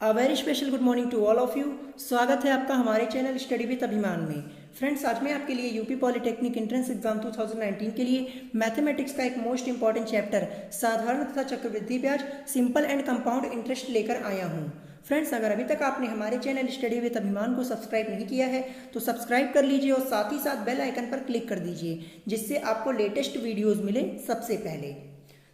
A very special good morning to all of you. स्वागत है आपका हमारे चैनल स्टडी विद अभिमान में। फ्रेंड्स, आज मैं आपके लिए यूपी पॉलिटेक्निक एंट्रेंस एग्जाम 2019 के लिए मैथमेटिक्स का एक मोस्ट इंपॉर्टेंट चैप्टर साधारण तथा चक्रवृद्धि ब्याज सिंपल एंड कंपाउंड इंटरेस्ट लेकर आया हूँ। फ्रेंड्स, अगर अभी तक आपने हमारे चैनल स्टडी विद अभिमान को सब्सक्राइब नहीं किया है तो सब्सक्राइब कर लीजिए और साथ ही साथ बेल आइकन पर क्लिक कर दीजिए, जिससे आपको लेटेस्ट वीडियोज़ मिले सबसे पहले।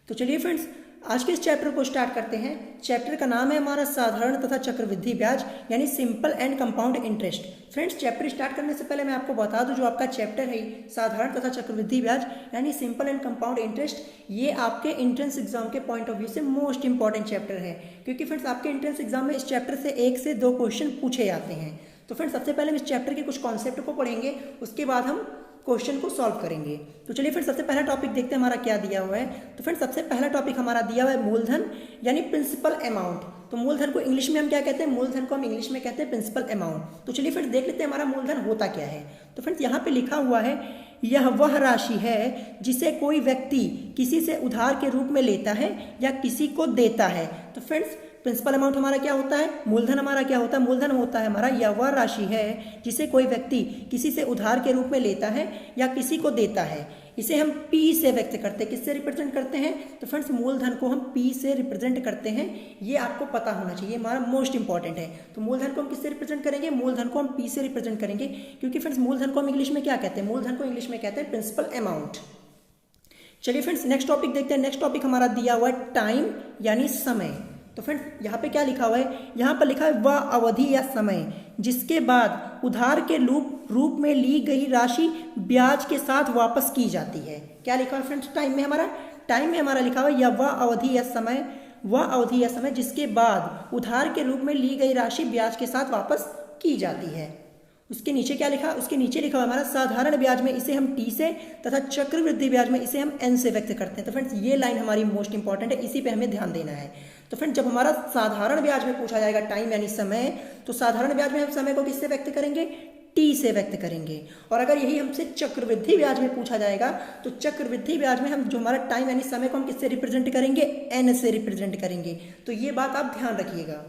तो चलिए फ्रेंड्स, आज के इस चैप्टर को स्टार्ट करते हैं। चैप्टर का नाम है हमारा साधारण तथा चक्रवृद्धि ब्याज यानी simple and compound interest. Friends, chapter start करने से पहले मैं आपको बता दूं, जो आपका चैप्टर है साधारण तथा चक्रवृद्धि ब्याज यानी सिंपल एंड कंपाउंड इंटरेस्ट, ये आपके एंट्रेंस एग्जाम के पॉइंट ऑफ व्यू से मोस्ट इंपॉर्टेंट चैप्टर है, क्योंकि फ्रेंड्स आपके एंट्रेंस एग्जाम में इस चैप्टर से 1 से 2 क्वेश्चन पूछे जाते हैं। तो फ्रेंड्स, सबसे पहले हम इस चैप्टर के कुछ कॉन्सेप्ट को पढ़ेंगे, उसके बाद हम क्वेश्चन को सॉल्व करेंगे। तो चलिए फ्रेंड्स, सबसे पहला टॉपिक देखते हैं हमारा क्या दिया हुआ है। तो फ्रेंड्स, सबसे पहला टॉपिक हमारा दिया हुआ है मूलधन यानी प्रिंसिपल अमाउंट। तो मूलधन को इंग्लिश में हम क्या कहते हैं? मूलधन को हम इंग्लिश में कहते हैं प्रिंसिपल अमाउंट। तो चलिए फ्रेंड्स, देख लेते हैं हमारा मूलधन होता क्या है। तो फ्रेंड्स, यहाँ पे लिखा हुआ है, यह वह राशि है जिसे कोई व्यक्ति किसी से उधार के रूप में लेता है या किसी को देता है। तो फ्रेंड्स, प्रिंसिपल अमाउंट हमारा क्या होता है? मूलधन हमारा क्या होता है? मूलधन होता है हमारा यह वह राशि है जिसे कोई व्यक्ति किसी से उधार के रूप में लेता है या किसी को देता है। इसे हम पी से व्यक्त करते हैं। किससे रिप्रेजेंट करते हैं? तो फ्रेंड्स, मूलधन को हम पी से रिप्रेजेंट करते हैं। ये आपको पता होना चाहिए, हमारा मोस्ट इंपॉर्टेंट है। तो मूलधन को हम किससे रिप्रेजेंट करेंगे? मूलधन को हम पी से रिप्रेजेंट करेंगे, क्योंकि फ्रेंड्स मूलधन को हम इंग्लिश में क्या कहते हैं? मूलधन को इंग्लिश में कहते हैं प्रिंसिपल अमाउंट। चलिए फ्रेंड्स, नेक्स्ट टॉपिक देखते हैं। नेक्स्ट टॉपिक हमारा दिया हुआ है टाइम यानी समय। तो फ्रेंड्स, यहाँ पे क्या लिखा हुआ है? यहाँ पर लिखा है वह अवधि या समय जिसके बाद उधार के रूप में ली गई राशि ब्याज के साथ वापस की जाती है। क्या लिखा है फ्रेंड्स? टाइम में हमारा लिखा हुआ है या वह अवधि या समय जिसके बाद उधार के रूप में ली गई राशि ब्याज के साथ वापस की जाती है। उसके नीचे क्या लिखा? उसके नीचे लिखा हुआ हमारा साधारण ब्याज में इसे हम टी से तथा चक्रवृद्धि ब्याज में इसे हम एन से व्यक्त करते हैं। तो फ्रेंड्स, ये लाइन हमारी मोस्ट इंपॉर्टेंट है, इसी पे हमें ध्यान देना है। तो फ्रेंड्स, जब हमारा साधारण ब्याज में पूछा जाएगा टाइम यानी समय, तो साधारण ब्याज में हम समय को किससे व्यक्त करेंगे? टी से व्यक्त करेंगे। और अगर यही हमसे चक्रवृद्धि ब्याज में पूछा जाएगा तो चक्रवृद्धि ब्याज में हम जो हमारा टाइम यानी समय को हम किससे रिप्रेजेंट करेंगे? एन से रिप्रेजेंट करेंगे। तो ये बात आप ध्यान रखिएगा।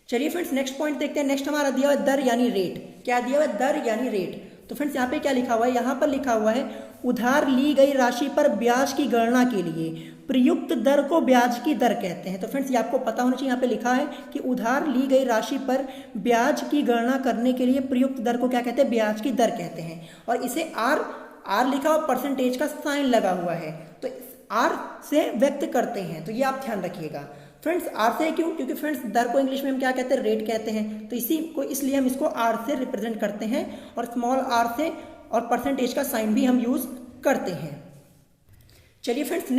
चलिए फ्रेंड्स, नेक्स्ट पॉइंट देखते हैं। नेक्स्ट हमारा दिया हुआ है दर यानी रेट। क्या दिया हुआ है? दर यानी रेट। तो फ्रेंड्स, यहाँ पे क्या लिखा हुआ है? यहाँ पर लिखा हुआ है उधार ली गई राशि पर ब्याज की गणना के लिए प्रयुक्त दर को ब्याज की दर कहते हैं। तो फ्रेंड्स, ये आपको पता होना चाहिए। यहाँ पे लिखा है कि उधार ली गई राशि पर ब्याज की गणना करने के लिए प्रयुक्त दर को क्या कहते हैं? ब्याज की दर कहते हैं। और इसे आर लिखा हुआ, परसेंटेज का साइन लगा हुआ है, तो आर से व्यक्त करते हैं। तो ये आप ध्यान रखिएगा। फ्रेंड्स, आर से क्यों? क्योंकि फ्रेंड्स दर को इंग्लिश में हम क्या कहते हैं? रेट कहते हैं। तो इसलिए हम इसको आर से रिप्रेजेंट करते हैं और स्मॉल आर से और परसेंटेज का साइन भी हम यूज करते हैं। चलिए फ्रेंड्स,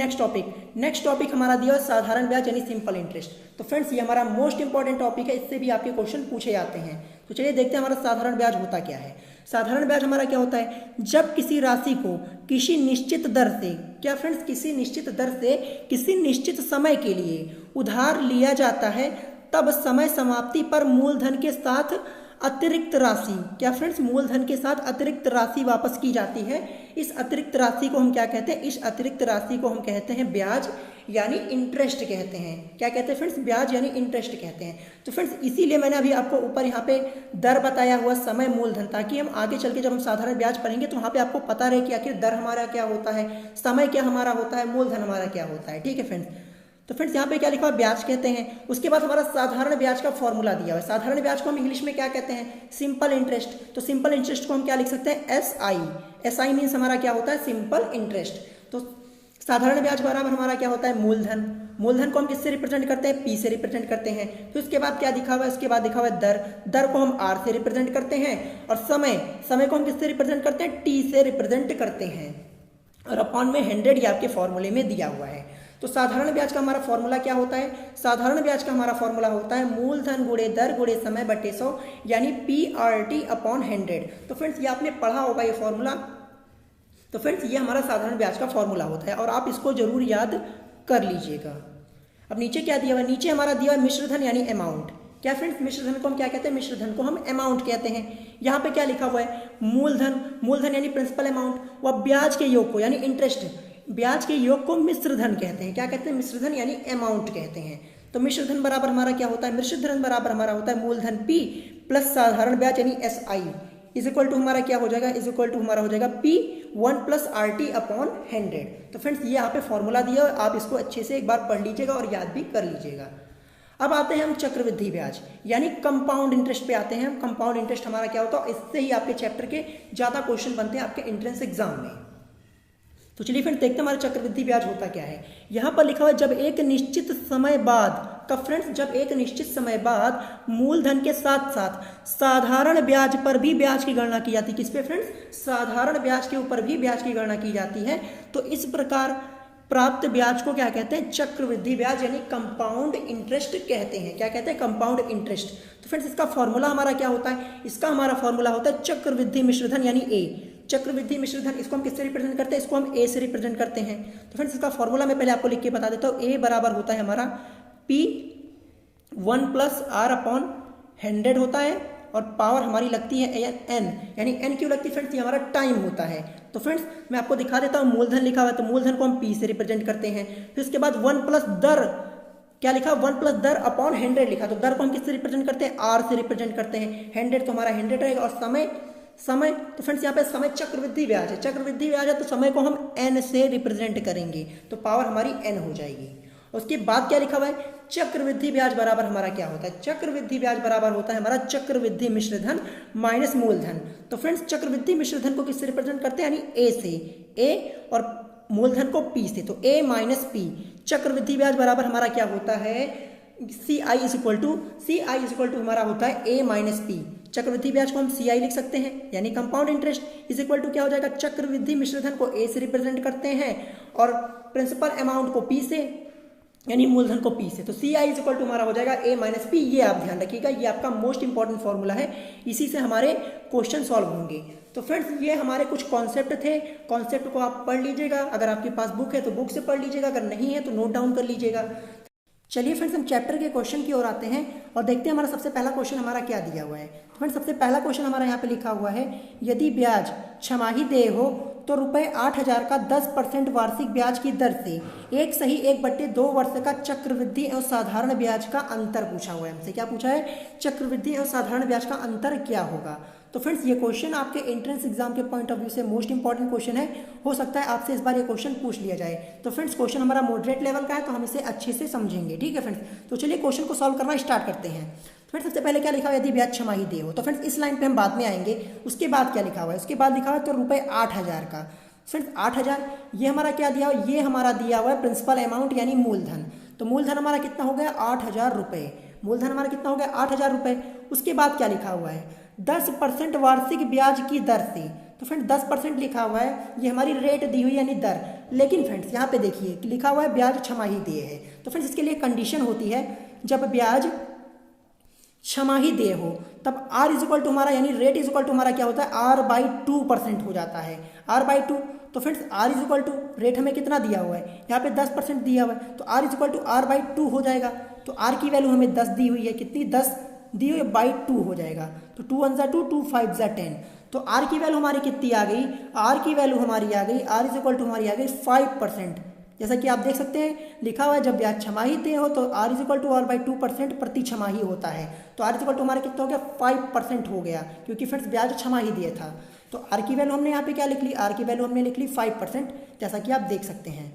नेक्स्ट टॉपिक हमारा दिया है साधारण ब्याज यानी सिंपल इंटरेस्ट। तो फ्रेंड्स, ये हमारा मोस्ट इंपॉर्टेंट टॉपिक है, इससे भी आपके क्वेश्चन पूछे जाते हैं। तो चलिए देखते हैं हमारा साधारण ब्याज होता क्या है। साधारण ब्याज हमारा क्या होता है? जब किसी राशि को किसी निश्चित दर से, क्या फ्रेंड्स? किसी निश्चित दर से किसी निश्चित समय के लिए उधार लिया जाता है, तब समय समाप्ति पर मूलधन के साथ अतिरिक्त राशि, क्या फ्रेंड्स? मूलधन के साथ अतिरिक्त राशि वापस की जाती है। इस अतिरिक्त राशि को हम क्या कहते हैं? इस अतिरिक्त राशि को हम कहते हैं ब्याज यानी इंटरेस्ट कहते हैं। क्या कहते हैं फ्रेंड्स? ब्याज यानी इंटरेस्ट कहते हैं। तो फ्रेंड्स, इसीलिए मैंने अभी आपको ऊपर यहाँ पे दर बताया हुआ, समय, मूलधन, ताकि हम आगे चल के जब हम साधारण ब्याज पढ़ेंगे तो वहाँ पे आपको पता रहे कि आखिर दर हमारा क्या होता है, समय क्या हमारा होता है, मूलधन हमारा क्या होता है। ठीक है फ्रेंड्स? तो फ्रेंड्स, यहाँ पे क्या लिखा हुआ? ब्याज कहते हैं। उसके बाद हमारा साधारण ब्याज का फॉर्मूला दिया हुआ है। साधारण ब्याज को हम इंग्लिश में क्या कहते हैं? Simple interest. तो सिंपल इंटरेस्ट को हम क्या लिख सकते हैं? एस आई मीन्स हमारा क्या होता है? Simple interest. तो साधारण ब्याज बराबर हमारा क्या होता है? मूलधन को हम किससे रिप्रेजेंट करते हैं? पी से रिप्रेजेंट करते हैं। फिर उसके बाद क्या दिखा हुआ है? उसके बाद दिखा हुआ है दर को हम आर से रिप्रेजेंट करते हैं। और समय को हम किससे रिप्रेजेंट करते हैं? टी से रिप्रेजेंट करते हैं। और अपॉन में 100 ये आपके फॉर्मूले में दिया हुआ है। तो साधारण ब्याज का हमारा फॉर्मूला क्या होता है? साधारण ब्याज का हमारा फॉर्मूला होता है मूलधन गुणे दर गुणे समय बटे 100 यानी PRT अपॉन 100। तो फ्रेंड्स, ये आपने पढ़ा होगा ये फॉर्मूला। तो फ्रेंड्स, ये हमारा साधारण ब्याज का फॉर्मूला होता है और आप इसको जरूर याद कर लीजिएगा। अब नीचे क्या दिया हुआ है? नीचे हमारा दिया हुआ मिश्रधन यानी अमाउंट। क्या फ्रेंड्स? मिश्रधन को हम क्या कहते हैं? मिश्रधन को हम अमाउंट कहते हैं। यहाँ पे क्या लिखा हुआ है? मूलधन यानी प्रिंसिपल अमाउंट व ब्याज के योग को यानी इंटरेस्ट, ब्याज के योग को मिश्रधन कहते हैं। क्या कहते हैं? मिश्रधन यानी अमाउंट कहते हैं। तो मिश्र धन बराबर हमारा क्या होता है, मिश्र धन बराबर हमारा होता है मूलधन P प्लस साधारण ब्याज यानी SI इज इक्वल टू हमारा क्या हो जाएगा, इज इक्वल टू हमारा हो जाएगा P 1 प्लस RT अपॉन 100। तो फ्रेंड्स ये यहाँ पे फॉर्मूला दिया है, आप इसको अच्छे से एक बार पढ़ लीजिएगा और याद भी कर लीजिएगा। अब आते हैं हम चक्रवृद्धि ब्याज यानी कंपाउंड इंटरेस्ट पे आते हैं हम। कंपाउंड इंटरेस्ट हमारा क्या होता है, इससे ही आपके चैप्टर के ज्यादा क्वेश्चन बनते हैं आपके एंट्रेंस एग्जाम में। तो चलिए फिर देखते हैं हमारा चक्रवृद्धि ब्याज होता क्या है। यहां पर लिखा हुआ है जब एक निश्चित समय बाद, कब फ्रेंड्स, जब एक निश्चित समय बाद मूलधन के साथ साथ साधारण ब्याज पर भी ब्याज की गणना की जाती है। किस पे फ्रेंड्स, साधारण ब्याज के ऊपर भी ब्याज की गणना की जाती है। तो इस प्रकार प्राप्त ब्याज को क्या कहते हैं, चक्रवृद्धि ब्याज यानी कंपाउंड इंटरेस्ट कहते हैं। क्या कहते हैं, कंपाउंड इंटरेस्ट। तो फ्रेंड्स इसका फॉर्मूला हमारा क्या होता है, इसका हमारा फॉर्मूला होता है चक्रवृद्धि मिश्रधन यानी ए। चक्रवृद्धि मिश्रधन इसको हम किससे रिप्रेजेंट करते हैं, इसको हम ए से रिप्रेजेंट करते हैं। तो फ्रेंड्स इसका फॉर्मूला मैं पहले आपको लिख के बता देता हूँ। ए बराबर होता है हमारा P 1 प्लस R अपॉन 100 होता है और पावर हमारी लगती है n, यानी n क्यों लगती है फ्रेंड्स, ये हमारा टाइम होता है। तो फ्रेंड्स मैं आपको दिखा देता हूँ, मूलधन लिखा हुआ है तो मूलधन को हम P से रिप्रेजेंट करते हैं। फिर उसके बाद 1 प्लस दर, क्या लिखा, 1 प्लस दर अपॉन 100 लिखा, तो दर को हम किससे रिप्रेजेंट करते हैं, R से रिप्रेजेंट करते हैं। 100 तो हमारा 100 रहेगा और समय तो फ्रेंड्स यहाँ पे समय चक्रवृद्धि ब्याज है, चक्रवृद्धि ब्याज है तो समय को हम n से रिप्रेजेंट करेंगे तो पावर हमारी n हो जाएगी। उसके बाद क्या लिखा हुआ है, चक्रवृद्धि ब्याज बराबर हमारा क्या होता है, चक्रवृद्धि ब्याज बराबर होता है हमारा चक्रवृद्धि मिश्रधन माइनस मूलधन। तो फ्रेंड्स चक्रवृद्धि मिश्रधन को किससे रिप्रेजेंट करते हैं, यानी ए से, ए और मूलधन को P से, तो a माइनस P। चक्रवृद्धि ब्याज बराबर हमारा क्या होता है, CI इज इक्वल टू हमारा होता है a माइनस P। चक्रवृद्धि ब्याज को हम CI लिख सकते हैं यानी compound interest is equal to क्या हो जाएगा, चक्रवृद्धि मिश्रधन को A से रिप्रेजेंट करते हैं और प्रिंसिपल अमाउंट को P से यानी मूलधन को P से। तो CI इज इक्वल टू हमारा हो जाएगा a माइनस P। ये आप ध्यान रखिएगा, ये आपका मोस्ट इंपॉर्टेंट फॉर्मूला है, इसी से हमारे क्वेश्चन सॉल्व होंगे। तो फ्रेंड्स ये हमारे कुछ कॉन्सेप्ट थे, कॉन्सेप्ट को आप पढ़ लीजिएगा। अगर आपके पास बुक है तो बुक से पढ़ लीजिएगा, अगर नहीं है तो नोट डाउन कर लीजिएगा। चलिए फ्रेंड्स हम चैप्टर के क्वेश्चन की ओर आते हैं और देखते हैं हमारा सबसे पहला क्वेश्चन हमारा क्या दिया हुआ है। तो फ्रेंड्स सबसे पहला क्वेश्चन हमारा यहाँ पे लिखा हुआ है, यदि ब्याज छमाही देय हो तो ₹8,000 का 10% वार्षिक ब्याज की दर से 1/2 वर्ष का चक्रवृद्धि एवं साधारण ब्याज का अंतर पूछा हुआ है हमसे। क्या पूछा है, चक्रवृद्धि एवं साधारण ब्याज का अंतर क्या होगा। तो फ्रेंड्स ये क्वेश्चन आपके एंट्रेंस एग्जाम के पॉइंट ऑफ व्यू से मोस्ट इंपॉर्टेंट क्वेश्चन है, हो सकता है आपसे इस बार ये क्वेश्चन पूछ लिया जाए। तो फ्रेंड्स क्वेश्चन हमारा मॉडरेट लेवल का है तो हम इसे अच्छे से समझेंगे, ठीक है फ्रेंड्स। तो चलिए क्वेश्चन को सॉल्व करना स्टार्ट करते हैं। फ्रेंड्स सबसे पहले क्या लिखा हुआ है, यदि ब्याज छमाही देय हो। तो फ्रेंड्स इस लाइन पे हम बाद में आएंगे। उसके बाद क्या लिखा हुआ है, उसके बाद लिखा हुआ है तो ₹8,000 का। फ्रेंड्स 8,000 ये हमारा क्या दिया हुआ है, ये हमारा दिया हुआ है प्रिंसिपल अमाउंट यानी मूलधन। तो मूलधन हमारा कितना हो गया, 8,000 रुपये। मूलधन हमारा कितना हो गया, 8,000 रुपये। उसके बाद क्या लिखा हुआ है, 10% वार्षिक ब्याज की दर से। तो फ्रेंड्स 10% लिखा हुआ है, ये हमारी रेट दी हुई यानी दर। लेकिन फ्रेंड्स यहाँ पे देखिए लिखा हुआ है ब्याज छमाही देय है। तो फ्रेंड्स इसके लिए कंडीशन होती है, जब ब्याज छमाही देय हो तब R इज इक्वल टू हमारा यानी रेट इज इक्वल टू हमारा क्या होता है, R/2% हो जाता है, R/2। तो friends R is equal to rate हमें कितना दिया हुआ है, यहाँ पे 10% दिया हुआ है तो R is equal to R/2 हो जाएगा। तो R की वैल्यू हमें 10 दी हुई है, कितनी, 10 दी हुई है, बाई 2 हो जाएगा। तो 2 1 जा 2, 2 5 जा 10। तो R की वैल्यू हमारी कितनी आ गई, R की वैल्यू हमारी आ गई, R इज इक्वल टू हमारी आ गई 5%। जैसा कि आप देख सकते हैं लिखा हुआ है जब ब्याज छमाही देय हो तो R is equal to R/2% प्रति छमाही होता है। तो R इज इक्वल टू हमारा कितना हो गया, 5% हो गया, क्योंकि फ्रेंड्स ब्याज छमाही दिया था। तो R की वैल्यू हमने यहाँ पे क्या लिख ली, R की वैल्यू हमने लिख ली 5%, जैसा कि आप देख सकते हैं।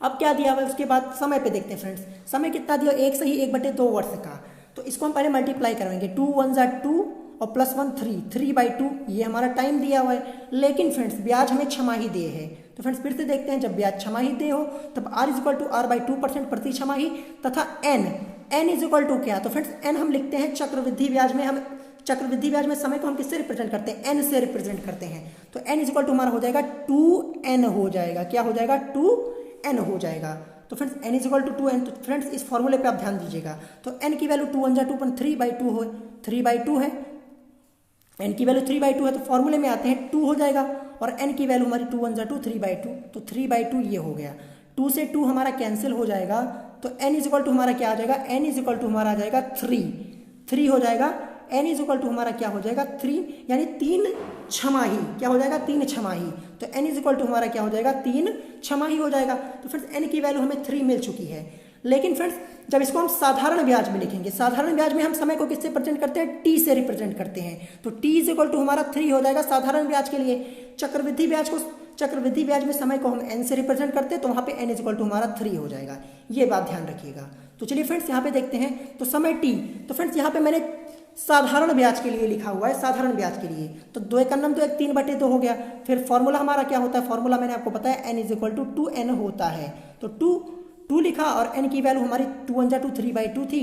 अब क्या दिया हुआ है, उसके बाद समय पे देखते हैं फ्रेंड्स। समय कितना दिया, 1/2 वर्ष का। तो इसको हम पहले मल्टीप्लाई करेंगे, 2 1 जा 2 और +1 3, 3/2 ये हमारा टाइम दिया हुआ है। लेकिन फ्रेंड्स ब्याज हमें छमाही देय है। तो फ्रेंड्स फिर से देखते हैं, जब ब्याज छमाही देय हो तब R is equal to R/2% प्रति छमाही तथा n इज इक्वल टू क्या। तो फ्रेंड्स n हम लिखते हैं चक्रवृद्धि ब्याज में, हम चक्रवृद्धि ब्याज में समय को हम किससे रिप्रेजेंट करते हैं, n से रिप्रेजेंट करते हैं। तो n इज इक्वल टू हमारा हो जाएगा 2n हो जाएगा, क्या हो जाएगा, 2n हो जाएगा। तो friends n is equal to 2n। तो फ्रेंड्स इस फॉर्मूले पे आप ध्यान दीजिएगा। तो n की वैल्यू 2 1 जा 2 3/2 हो, 3/2 है, n की वैल्यू 3/2 है। तो फॉर्मूले में आते हैं 2 हो जाएगा और n की वैल्यू हमारी 2 1 जा 2, 3/2। तो 3/2 ये हो गया, 2 से 2 हमारा कैंसिल हो जाएगा। तो n इज इक्वल टू हमारा क्या आ जाएगा, n इज इक्वल टू हमारा आ जाएगा 3 हो जाएगा। n इज इक्वल टू हमारा क्या हो जाएगा, 3 यानी 3 छमाही, क्या हो जाएगा, 3 छमाही। तो n इज इक्वल टू हमारा क्या हो जाएगा, 3 छमाही हो जाएगा। तो फ्रेंड्स n की वैल्यू हमें 3 मिल चुकी है। लेकिन फ्रेंड्स जब इसको हम साधारण ब्याज में लिखेंगे, साधारण ब्याज में हम समय को किससे रिप्रेजेंट करते हैं, टी से रिप्रेजेंट करते हैं, तो टी इज इक्वल टू हमारा 3 हो जाएगा साधारण ब्याज के लिए। चक्रवृद्धि ब्याज में समय को हम एन से रिप्रेजेंट करते हैं, तो वहाँ पे एन इज इक्वल टू हमारा 3 हो जाएगा, ये बात ध्यान रखिएगा। तो चलिए फ्रेंड्स यहाँ पे देखते हैं, तो समय टी, तो फ्रेंड्स यहाँ पे मैंने साधारण ब्याज के लिए लिखा हुआ है, साधारण ब्याज के लिए, तो 2 एक नम तो 1 3/2 हो गया। फिर फॉर्मूला हमारा क्या होता है, फॉर्मूला मैंने आपको बताया N is equal to 2n होता है, तो 2 लिखा और n की वैल्यू हमारी 2 1 2 3/2 थी,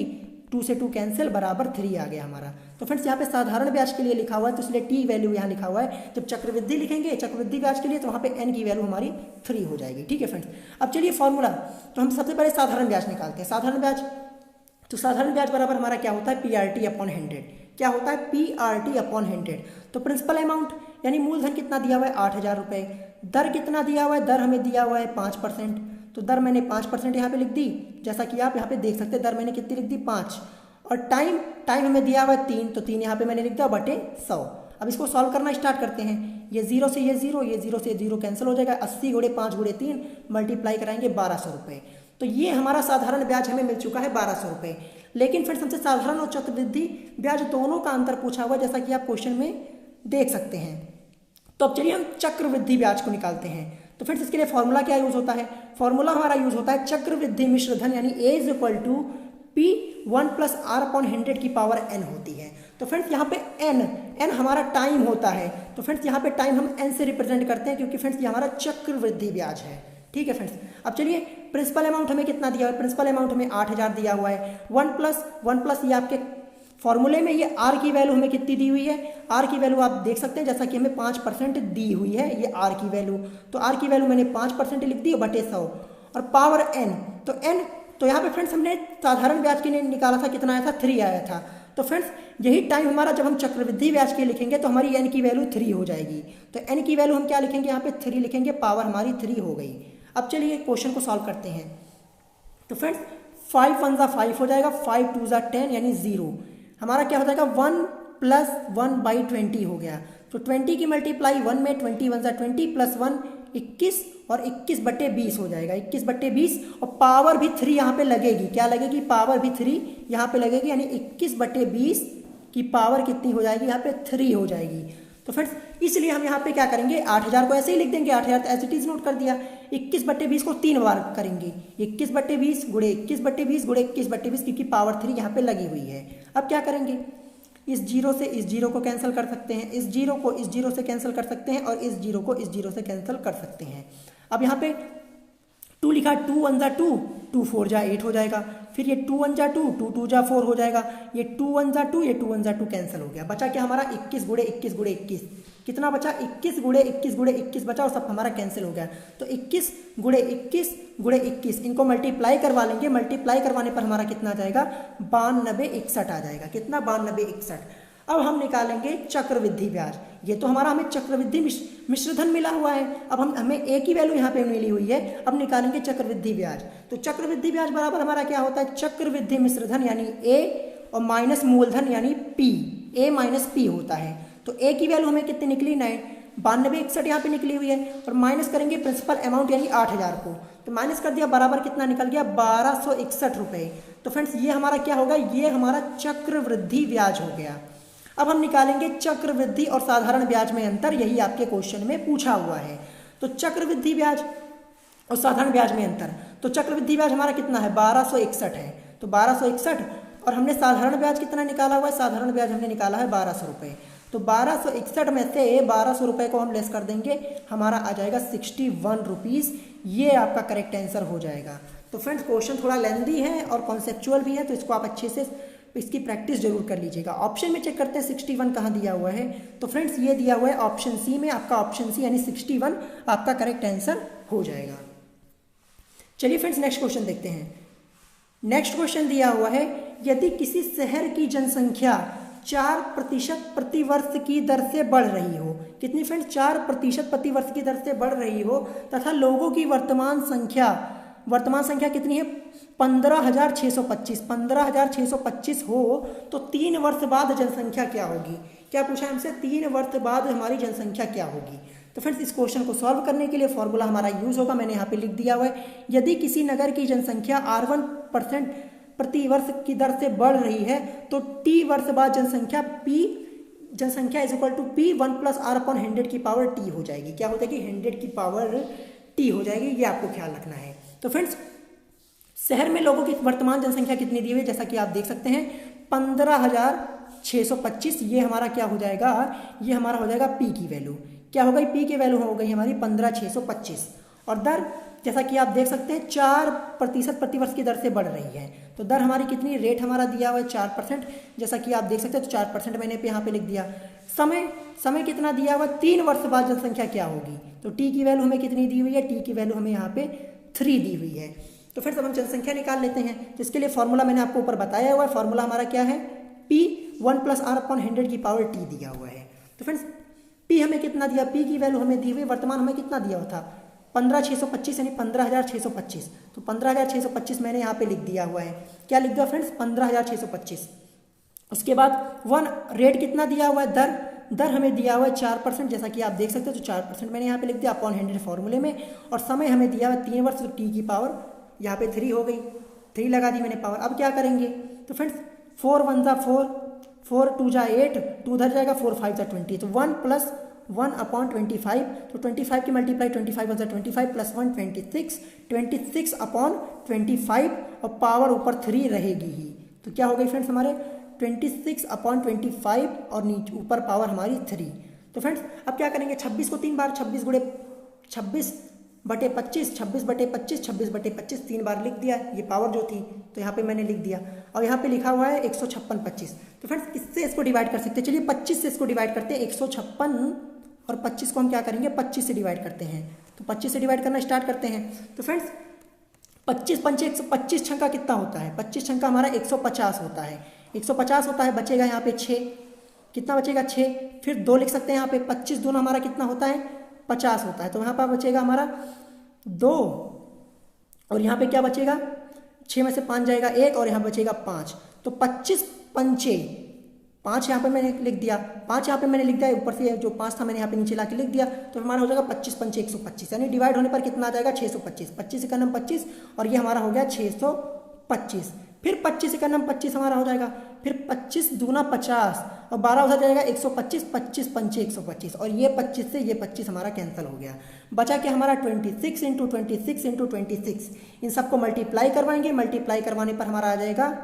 2 से 2 कैंसिल बराबर 3 आ गया हमारा। तो फ्रेंड्स यहाँ पे साधारण ब्याज के लिए लिखा हुआ है, तो इसलिए टी वैल्यू यहाँ लिखा हुआ है। जब चक्रवृद्धि लिखेंगे चक्रवृद्धि ब्याज के लिए, तो वहाँ पे n की वैल्यू हमारी 3 हो जाएगी। ठीक है फ्रेंड्स, अब चलिए फॉर्मूला, तो हम सबसे पहले साधारण ब्याज निकालते हैं। साधारण ब्याज, तो साधारण ब्याज बराबर हमारा क्या होता है, PRT/100। क्या होता है, PRT/100। तो प्रिंसिपल अमाउंट यानी मूलधन कितना दिया हुआ है, 8000 रुपये। दर कितना दिया हुआ है, दर हमें दिया हुआ है 5%, तो दर मैंने 5% यहाँ पे लिख दी, जैसा कि आप यहाँ पे देख सकते हैं, दर मैंने कितनी लिख दी, 5। और टाइम हमें दिया हुआ है 3, तो 3 यहाँ पे मैंने लिख दिया बटे 100। अब इसको सॉल्व करना स्टार्ट करते हैं। ये 0 से ये 0, ये 0 से 0 कैंसिल हो जाएगा, 80 × 5 × 3 मल्टीप्लाई कराएंगे 1200 रुपये। तो ये हमारा साधारण ब्याज हमें मिल चुका है 1200 रुपये। लेकिन फिर हमसे साधारण और चक्रवृद्धि ब्याज दोनों का अंतर पूछा हुआ है, जैसा कि आप क्वेश्चन में देख सकते हैं। तो अब चलिए हम चक्रवृद्धि ब्याज को निकालते हैं। तो फ्रेंड्स इसके लिए फॉर्मूला क्या यूज होता है, फॉर्मूला हमारा यूज होता है चक्रवृद्धि मिश्रधन यानी A is equal to P1 + R/100 की पावर n होती है। तो फ्रेंड्स यहाँ पे n हमारा टाइम होता है, तो फ्रेंड्स यहाँ पे टाइम हम n से रिप्रेजेंट करते हैं, क्योंकि फ्रेंड्स ये हमारा चक्रवृद्धि ब्याज है। ठीक है फ्रेंड्स, अब चलिए प्रिंसिपल अमाउंट हमें कितना दिया हुआ है, प्रिंसिपल अमाउंट हमें 8000 दिया हुआ है। 1 + ये आपके फॉर्मूले में ये आर की वैल्यू हमें कितनी दी हुई है, आर की वैल्यू आप देख सकते हैं, जैसा कि हमें 5% दी हुई है ये आर की वैल्यू, तो आर की वैल्यू मैंने 5% लिख दी बटे 100 और पावर n, तो यहाँ पे फ्रेंड्स हमने साधारण ब्याज के लिए निकाला था, कितना आया था, 3 आया था। तो फ्रेंड्स यही टाइम हमारा जब हम चक्रवृद्धि ब्याज के लिखेंगे तो हमारी n की वैल्यू 3 हो जाएगी। तो n की वैल्यू हम क्या लिखेंगे, यहाँ पे 3 लिखेंगे, पावर हमारी 3 हो गई। अब चलिए क्वेश्चन को सॉल्व करते हैं। तो फ्रेंड्स 5 1 = 5 हो जाएगा, 5 2 = 10 यानी 0। हमारा क्या हो जाएगा, 1 + 1/20 हो गया। तो 20 की मल्टीप्लाई 1 में, 20 1 = 20 + 1 21 और 21/20 हो जाएगा, 21/20 और पावर भी 3 यहाँ पे लगेगी, क्या लगेगी, पावर भी 3 यहाँ पे लगेगी, यानी 21/20 की पावर कितनी हो जाएगी, यहाँ पे 3 हो जाएगी। तो फ्रेंड्स इसलिए हम यहाँ पे क्या करेंगे, 8000 को ऐसे ही लिख देंगे, 8000 एज इट इज नोट कर दिया। 21/20 को 3 बार करेंगे, 21/20 × 21/20 × 21/20, क्योंकि पावर 3 यहाँ पे लगी हुई है। अब क्या करेंगे, इस 0 से इस 0 को कैंसिल कर सकते हैं, इस 0 को इस 0 से कैंसिल कर सकते हैं और इस 0 को इस 0 से कैंसिल कर सकते हैं। अब यहाँ पे 2 लिखा, 2 1 = 2, 2 4 = 8 हो जाएगा। फिर ये 2 1 = 2, 2 2 = 4 हो जाएगा। ये 2 1 = 2, ये 2 1 = 2 कैंसिल हो गया। बचा क्या हमारा, 21 × 21 × 21, कितना बचा, 21 × 21 × 21 बचा और सब हमारा कैंसिल हो गया। तो 21 × 21 × 21 इनको मल्टीप्लाई करवा लेंगे, मल्टीप्लाई करवाने पर हमारा कितना आ जाएगा, 9261 आ जाएगा। कितना, 9261। अब हम निकालेंगे चक्रवृद्धि ब्याज। ये तो हमारा हमें चक्रवृद्धि मिश्रधन मिला हुआ है, अब हमें ए की वैल्यू यहाँ पे मिली हुई है। अब निकालेंगे चक्रवृद्धि ब्याज। तो चक्रवृद्धि ब्याज बराबर हमारा क्या होता है, चक्रवृद्धि मिश्रधन यानी ए और माइनस मूलधन यानी पी, ए माइनस पी होता है। तो ए की वैल्यू हमें कितनी निकली, 9261 यहाँ पे निकली हुई है, और माइनस करेंगे प्रिंसिपल अमाउंट यानी 8000 को, तो माइनस कर दिया, बराबर कितना निकल गया, 1261 रुपये। तो फ्रेंड्स ये हमारा क्या होगा, ये हमारा चक्रवृद्धि ब्याज हो गया। अब हम निकालेंगे चक्रवृद्धि और साधारण ब्याज में अंतर, यही आपके क्वेश्चन में पूछा हुआ है। तो चक्रवृद्धि ब्याज और साधारण ब्याज में अंतर, तो चक्रवृद्धि ब्याज हमारा कितना है, 1261 है। तो 1261 और हमने साधारण ब्याज कितना निकाला हुआ है, साधारण ब्याज हमने निकाला है 1200 रुपये। तो 1261 में से 1200 रुपये को हम लेस कर देंगे, हमारा आ जाएगा 61 रुपीज़। ये आपका करेक्ट आंसर हो जाएगा। तो फ्रेंड्स क्वेश्चन थोड़ा लेंदी है और कॉन्सेप्चुअल भी है, तो इसको आप अच्छे से इसकी प्रैक्टिस जरूर कर लीजिएगा। ऑप्शन में चेक करते हैं 61 कहाँ दिया हुआ है, तो फ्रेंड्स ये दिया हुआ है ऑप्शन सी में, आपका ऑप्शन सी यानी 61 आपका करेक्ट आंसर हो जाएगा। चलिए फ्रेंड्स नेक्स्ट क्वेश्चन देखते हैं। नेक्स्ट क्वेश्चन दिया हुआ है, यदि किसी शहर की जनसंख्या 4% प्रतिवर्ष की दर से बढ़ रही हो, कितनी फ्रेंड्स, 4% प्रतिवर्ष की दर से बढ़ रही हो, तथा लोगों की वर्तमान संख्या कितनी है, 15,625, 15,625 हो, तो 3 वर्ष बाद जनसंख्या क्या होगी। क्या पूछा है हमसे, 3 वर्ष बाद हमारी जनसंख्या क्या होगी। तो फ्रेंड्स इस क्वेश्चन को सॉल्व करने के लिए फॉर्मूला हमारा यूज होगा, मैंने यहाँ पे लिख दिया हुआ है। यदि किसी नगर की जनसंख्या R1 10% प्रति वर्ष की दर से बढ़ रही है तो टी वर्ष बाद जनसंख्या is equal to P 1 plus R upon 100 की पावर टी हो जाएगी। क्या हो जाएगी? 100 की पावर टी हो जाएगी। ये आपको ख्याल रखना है। तो फ्रेंड्स, शहर में लोगों की वर्तमान जनसंख्या कितनी दी हुई है? जैसा कि आप देख सकते हैं 15,625। ये हमारा क्या हो जाएगा? ये हमारा हो जाएगा पी की वैल्यू। क्या हो गई? पी की वैल्यू हो गई हमारी 15,625। और दर जैसा कि आप देख सकते हैं 4% प्रतिवर्ष की दर से बढ़ रही है। तो दर हमारी कितनी? रेट हमारा दिया हुआ है 4%। जैसा कि आप देख सकते हैं तो 4% मैंने यहाँ पे लिख दिया। समय कितना दिया हुआ? 3 वर्ष बाद जनसंख्या क्या होगी? तो टी की वैल्यू हमें कितनी दी हुई है? टी की वैल्यू हमें यहाँ पे 3 दी हुई है। तो फिर सब हम जनसंख्या निकाल लेते हैं। तो इसके लिए फॉर्मूला मैंने आपको ऊपर बताया हुआ है। फॉर्मूला हमारा क्या है? पी 1 प्लस आर अपॉन 100 की पावर टी दिया हुआ है। तो फ्रेंड्स, पी हमें कितना दिया? पी की वैल्यू हमें दी हुई वर्तमान हमें कितना दिया हुआ था? 15,625 यानी 15,625। तो 15,625 मैंने यहाँ पे लिख दिया हुआ है। क्या लिख दिया फ्रेंड्स? 15,625। उसके बाद 1 रेट कितना दिया हुआ है? दर हमें दिया हुआ है 4%। जैसा कि आप देख सकते हो तो 4% मैंने यहाँ पे लिख दिया अपॉन 100 फॉर्मूले में। और समय हमें दिया हुआ 3 वर्ष। तो टी की पावर यहाँ पे 3 हो गई। 3 लगा दी मैंने पावर। अब क्या करेंगे? तो फ्रेंड्स 4 1 जा 4, 4 2 जा 8, 2 उधर जाएगा, 4 5 जा 20। तो 1 प्लस 1 अपॉन 25। तो 25 की मल्टीप्लाई 25 1 25 प्लस 1 26 अपॉन 25 और पावर ऊपर 3 रहेगी ही। तो क्या हो गई फ्रेंड्स? हमारे 26 अपॉन 25 और नीचे ऊपर पावर हमारी 3। तो फ्रेंड्स, अब क्या करेंगे? 26 को 3 बार 26 गुणे 26 बटे 25, 26 बटे 25, 26 बटे 25 3 बार लिख दिया। ये पावर जो थी तो यहाँ पे मैंने लिख दिया। और यहाँ पे लिखा हुआ है 156 25। तो फ्रेंड्स, इससे इसको डिवाइड कर सकते हैं। चलिए 25 से इसको डिवाइड करते हैं। 156 और 25 को हम क्या करेंगे? 25 से डिवाइड करते हैं। तो 25 से डिवाइड करना स्टार्ट करते हैं। तो फ्रेंड्स 25 पंचे 125 छंका कितना होता है? 25 छंका हमारा 150 होता है। 150 होता है। बचेगा यहाँ पे 6। कितना बचेगा? 6। फिर 2 लिख सकते हैं यहाँ पे। 25 दूना हमारा कितना होता है? 50 होता है। तो यहाँ पर बचेगा हमारा 2। और यहाँ पे क्या बचेगा? 6 में से 5 जाएगा 1 और यहाँ बचेगा 5। तो 25 पंचे 5 यहाँ पे मैंने लिख दिया। 5 यहाँ पे मैंने लिख दिया। ऊपर से जो 5 था मैंने यहाँ पे नीचे ला के लिख दिया। तो हमारा हो जाएगा 25 पंचे 125 यानी डिवाइड होने पर कितना आ जाएगा? 625। 25 का नाम 25 और ये हमारा हो गया 625। फिर 25 का नाम 25 हमारा हो जाएगा। फिर 25 दूना 50 और 12 उधर जाएगा 125। 25 पंचे 125 और ये 25 से ये 25 हमारा कैंसिल हो गया। बचा क्या हमारा? 26 इंटू 26 इंटू 26। इन सबको मल्टीप्लाई करवाएंगे। मल्टीप्लाई करवाने पर हमारा आ जाएगा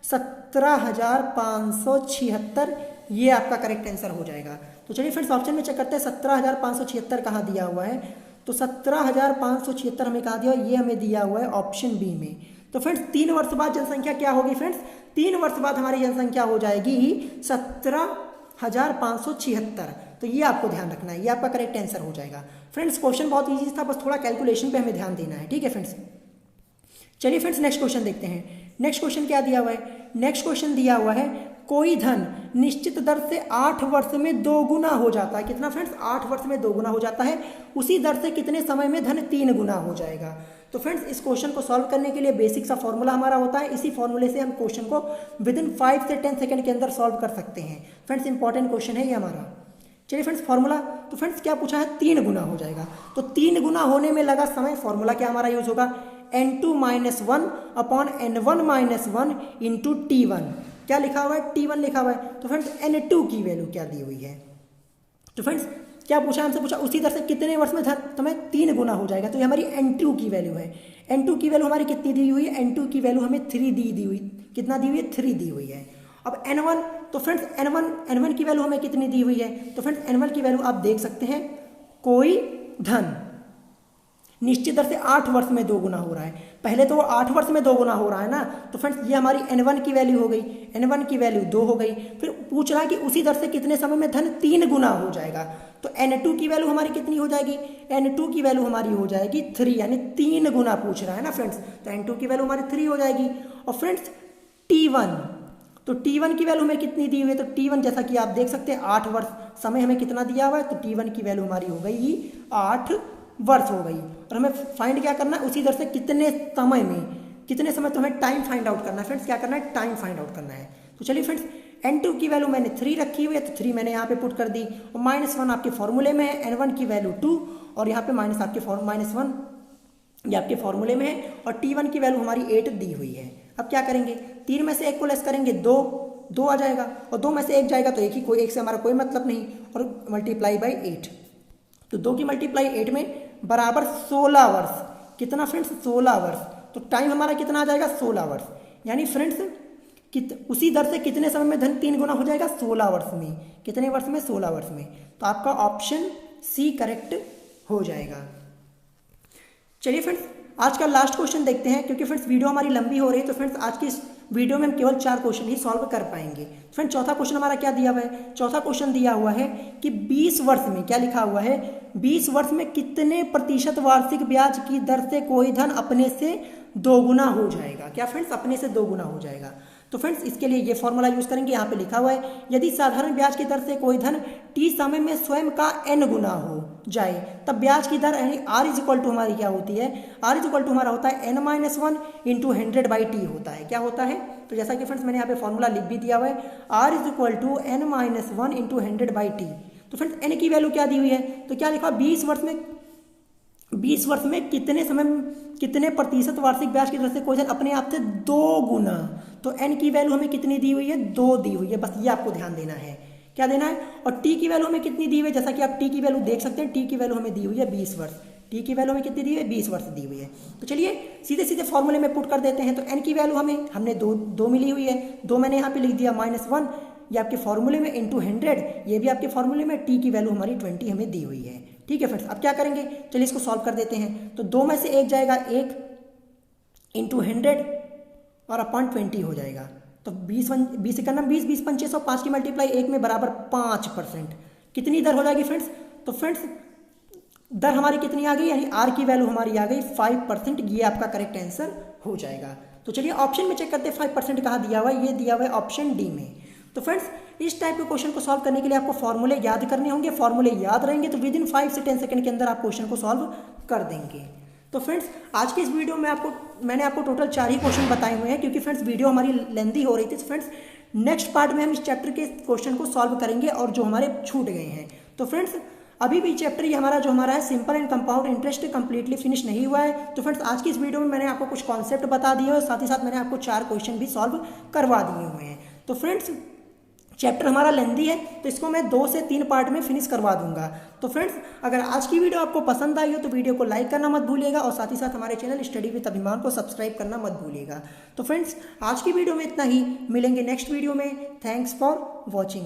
17,576। ये आपका करेक्ट आंसर हो जाएगा। तो चलिए फ्रेंड्स, ऑप्शन में चेक करते हैं 17,576 कहाँ दिया हुआ है। तो 17,576 हमें कहाँ दिया? ये हमें दिया हुआ है ऑप्शन बी में। तो फ्रेंड्स 3 वर्ष बाद जनसंख्या क्या होगी? फ्रेंड्स 3 वर्ष बाद हमारी जनसंख्या हो जाएगी 17,576। तो ये आपको ध्यान रखना है। ये आपका करेक्ट आंसर हो जाएगा। फ्रेंड्स क्वेश्चन बहुत ईजी था, बस थोड़ा कैलकुलेशन पे हमें ध्यान देना है। ठीक है फ्रेंड्स, चलिए फ्रेंड्स नेक्स्ट क्वेश्चन देखते हैं। नेक्स्ट क्वेश्चन क्या दिया हुआ है? नेक्स्ट क्वेश्चन दिया हुआ है कोई धन निश्चित दर से 8 वर्ष में 2 गुना हो जाता है। कितना फ्रेंड्स? 8 वर्ष में 2 गुना हो जाता है। उसी दर से कितने समय में धन 3 गुना हो जाएगा? तो फ्रेंड्स इस क्वेश्चन को सॉल्व करने के लिए बेसिक सा फॉर्मूला हमारा होता है। इसी फॉर्मूले से हम क्वेश्चन को विदिन 5 से 10 सेकंड के अंदर सॉल्व कर सकते हैं। फ्रेंड्स इंपॉर्टेंट क्वेश्चन है ये हमारा। चलिए फ्रेंड्स फॉर्मूला, तो फ्रेंड्स क्या पूछा है? 3 गुना हो जाएगा। तो 3 गुना होने में लगा समय, फॉर्मूला क्या हमारा यूज होगा? n2 - 1 upon n1 - 1 into T1। क्या लिखा हुआ है? T1 लिखा हुआ है। तो फ्रेंड्स n2 की वैल्यू क्या दी हुई है? तो फ्रेंड्स क्या पूछा हमसे? पूछा उसी दर से कितने वर्ष में समय 3 गुना हो जाएगा। तो ये हमारी n2 की वैल्यू है। n2 की वैल्यू हमारी कितनी दी हुई है? n2 की वैल्यू हमें 3 दी हुई। कितना दी हुई है? 3 दी हुई है। अब n1, तो फ्रेंड्स n1 की वैल्यू हमें कितनी दी हुई है? तो फ्रेंड्स n1 की वैल्यू आप देख सकते हैं, कोई धन निश्चित दर से 8 वर्ष में 2 गुना हो रहा है। पहले तो वो 8 वर्ष में 2 गुना हो रहा है ना। तो फ्रेंड्स ये हमारी n1 की वैल्यू हो गई। n1 की वैल्यू 2 हो गई। फिर पूछ रहा है कि उसी दर से कितने समय में धन 3 गुना हो जाएगा। तो n2 की वैल्यू हमारी कितनी हो जाएगी? n2 की वैल्यू हमारी हो जाएगी 3, यानी 3 गुना पूछ रहा है ना फ्रेंड्स। तो n2 की वैल्यू हमारी 3 हो जाएगी। और फ्रेंड्स T1, तो T1 की वैल्यू हमें कितनी दी हुई है? तो T1 जैसा कि आप देख सकते हैं 8 वर्ष समय हमें कितना दिया हुआ है। तो T1 की वैल्यू हमारी हो गई 8 वर्ष हो गई। और हमें फाइंड क्या करना है? उसी दर से कितने समय तो हमें टाइम फाइंड आउट करना है। फ्रेंड्स क्या करना है? टाइम फाइंड आउट करना है। तो चलिए फ्रेंड्स n2 की वैल्यू मैंने 3 रखी हुई है, तो 3 मैंने यहाँ पे पुट कर दी। और -1 आपके फॉर्मूले में है, n1 की वैल्यू 2 और यहाँ पे माइनस आपके -1 ये आपके फॉर्मूले में है और T1 की वैल्यू हमारी 8 दी हुई है। अब क्या करेंगे, 3 में से 1 को लेस करेंगे 2 आ जाएगा और 2 में से 1 जाएगा तो एक से हमारा कोई मतलब नहीं और मल्टीप्लाई बाई 8, तो 2 की मल्टीप्लाई 8 में बराबर 16 वर्ष। कितना फ्रेंड्स, 16 वर्ष। तो टाइम हमारा कितना आ जाएगा, 16 वर्ष। यानी फ्रेंड्स उसी दर से कितने समय में धन 3 गुना हो जाएगा, 16 वर्ष में। कितने वर्ष में, 16 वर्ष में। तो आपका ऑप्शन सी करेक्ट हो जाएगा। चलिए फ्रेंड्स आज का लास्ट क्वेश्चन देखते हैं, क्योंकि फ्रेंड्स वीडियो हमारी लंबी हो रही है तो फ्रेंड्स आज की इस वीडियो में हम केवल 4 क्वेश्चन ही सॉल्व कर पाएंगे। फ्रेंड्स चौथा क्वेश्चन हमारा क्या दिया हुआ है, चौथा क्वेश्चन दिया हुआ है कि 20 वर्ष में, क्या लिखा हुआ है, 20 वर्ष में कितने प्रतिशत वार्षिक ब्याज की दर से कोई धन अपने से 2 गुना हो जाएगा। क्या फ्रेंड्स, अपने से 2 गुना हो जाएगा। तो फ्रेंड्स इसके लिए ये फॉर्मूला यूज करेंगे, यहाँ पे लिखा हुआ है यदि साधारण ब्याज की दर से कोई धन टी समय में स्वयं का n गुना हो जाए तब ब्याज की दर यानी r इज इक्वल टू हमारी क्या होती है, r इज इक्वल टू हमारा होता है n-1 इंटू 100/t होता है। क्या होता है, तो जैसा कि फ्रेंड्स मैंने यहाँ पे फॉर्मूला लिख भी दिया हुआ है, r is equal to n-1 into 100/t। तो फ्रेंड्स n की वैल्यू क्या दी हुई है, तो क्या लिखा, 20 वर्ष में कितने प्रतिशत वार्षिक ब्याज की दर से कोई धन अपने आप से 2 गुना। तो n की वैल्यू हमें कितनी दी हुई है, 2 दी हुई है, बस ये आपको ध्यान देना है। क्या देना है, और t की वैल्यू हमें कितनी दी हुई है, जैसा कि आप t की वैल्यू देख सकते हैं, t की वैल्यू हमें दी हुई है 20 वर्ष। t की वैल्यू हमें कितनी दी हुई है, 20 वर्ष दी हुई है। तो चलिए सीधे सीधे फॉर्मूले में पुट कर देते हैं। तो n की वैल्यू हमने 2 मिली हुई है, 2 मैंने यहाँ पे लिख दिया -1, ये आपके फॉर्मूले में इंटू 100, ये भी आपके फॉर्मूले में, t की वैल्यू हमारी 20 हमें दी हुई है। ठीक है फ्रेंड्स, अब क्या करेंगे, चलिए इसको सॉल्व कर देते हैं। तो 2 में से 1 जाएगा 1 इंटू 100 और अपॉन 20 हो जाएगा। तो 20 का नाम 20 25 100, 5 की मल्टीप्लाई 1 में बराबर 5%। कितनी दर हो जाएगी फ्रेंड्स, तो फ्रेंड्स दर हमारी कितनी आ गई, यानी r की वैल्यू हमारी आ गई 5%। ये आपका करेक्ट आंसर हो जाएगा। तो चलिए ऑप्शन में चेक करते हैं 5% कहाँ दिया हुआ है, ये दिया हुआ है ऑप्शन डी में। तो फ्रेंड्स इस टाइप के क्वेश्चन को सॉल्व करने के लिए आपको फॉर्मूले याद करने होंगे। फॉर्मूले याद रहेंगे तो विद इन 5 से 10 सेकंड के अंदर आप क्वेश्चन को सॉल्व कर देंगे। तो फ्रेंड्स आज की इस वीडियो में मैंने आपको टोटल 4 ही क्वेश्चन बताए हुए हैं, क्योंकि फ्रेंड्स वीडियो हमारी लेंथी हो रही थी। तो फ्रेंड्स नेक्स्ट पार्ट में हम इस चैप्टर के क्वेश्चन को सॉल्व करेंगे और जो हमारे छूट गए हैं। तो फ्रेंड्स अभी भी चैप्टर ये हमारा जो हमारा है simple and compound interest completely finish नहीं हुआ है। तो फ्रेंड्स आज की इस वीडियो में मैंने आपको कुछ कॉन्सेप्ट बता दिए और साथ ही साथ मैंने आपको 4 क्वेश्चन भी सॉल्व करवा दिए हुए हैं। तो फ्रेंड्स चैप्टर हमारा लेंथी है तो इसको मैं 2 से 3 पार्ट में फिनिश करवा दूंगा। तो फ्रेंड्स अगर आज की वीडियो आपको पसंद आई हो तो वीडियो को लाइक करना मत भूलिएगा और साथ ही साथ हमारे चैनल स्टडी विद अभिमान को सब्सक्राइब करना मत भूलिएगा। तो फ्रेंड्स आज की वीडियो में इतना ही, मिलेंगे नेक्स्ट वीडियो में। Thanks for watching.